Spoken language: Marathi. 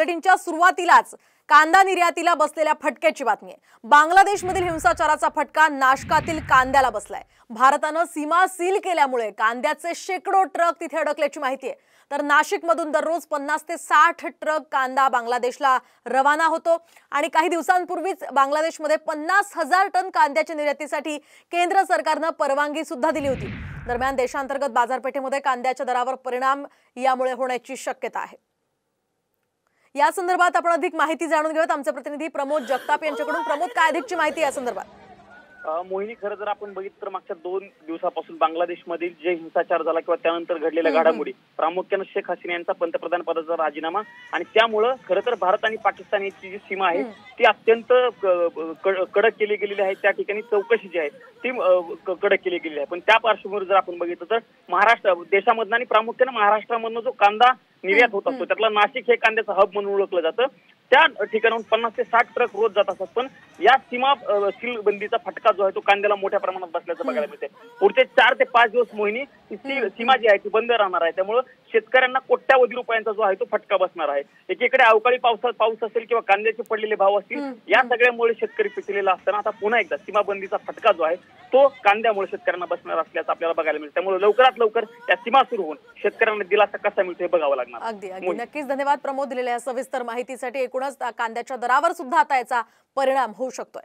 बुलेटिनच्या सुरुवातीलाच कांदा निर्यातीला बसलेल्या फटक्याची बातमी आहे। बांगलादेशमधील हिंसाचाराचा फटका नाशकातील कांद्याला बसलाय। भारताने सीमा सील केल्यामुळे कांद्याचे शेकडो ट्रक तिथे अडकल्याची माहिती आहे। तर नाशिकमधून दररोज 50 ते 60 ट्रक कांदा बांगलादेशला रवाना होतो आणि काही दिवसांपूर्वीच बांगलादेशमध्ये 50,000 टन कांद्याच्या निर्यातीसाठी केंद्र सरकारने परवानगी सुद्धा दिली होती। दरम्यान देशांतर्गत बाजारपेठेमध्ये कांद्याच्या दरावर परिणाम यामुळे होण्याची शक्यता आहे। या संदर्भात आपण अधिक माहिती जाणून घेऊयात आमचे प्रतिनिधी प्रमोद जगताप यांच्याकडून। प्रमोद, काय अधिकची माहिती या संदर्भात? मोहिनी, खरं जर आपण बघितलं तर मागच्या 2 दिवसापासून बांगलादेशमधील जे हिंसाचार झाला किंवा त्यानंतर घडलेल्या घडामोडी, प्रामुख्याने शेख हसीना यांचा पंतप्रधान पदाचा राजीनामा आणि त्यामुळं खरं तर भारत आणि पाकिस्तान यांची जी सीमा आहे ती अत्यंत कडक केली गेलेली आहे। त्या ठिकाणी चौकशी जी आहे ती कडक केली गेलेली आहे। पण त्या पार्श्वभूमीवर जर आपण बघितलं तर महाराष्ट्र देशामधनं आणि प्रामुख्याने महाराष्ट्रामधनं जो कांदा निर्यात होत असतो त्यातला नाशिक हे कांद्याचं हब म्हणून ओळखलं जातं। त्या ठिकाणाहून 50 ते 60 ट्रक रोज जात असतात। पण या सीमा सील बंदीचा फटका जो आहे तो कांद्याला मोठ्या प्रमाणात बसल्याचं बघायला मिळते। पुढचे 4 ते 5 दिवस मोहिनी सीमा जी आहे ती बंद राहणार आहे। त्यामुळे शेतकऱ्यांना कोट्यावधी रुपयांचा जो आहे तो फटका बसणार आहे। एकीकडे अवकाळी पाऊस असेल किंवा कांद्याचे पडलेले भाव असतील, या सगळ्यामुळे शेतकरी पिचलेला असताना आता पुन्हा एकदा सीमा बंदीचा फटका जो आहे तो कांद्यामुळे शेतकऱ्यांना बसणार असल्याचं आपल्याला बघायला मिळतं। त्यामुळे लवकरात लवकर या सीमा सुरू होऊन शेतकऱ्यांना दिलासा कसा मिळतो हे बघावं लागणार। अगदी नक्कीच धन्यवाद प्रमोद दिलेल्या सविस्तर माहितीसाठी। एकूणच कांद्याच्या दरावर सुद्धा आता याचा परिणाम होऊ शकतोय।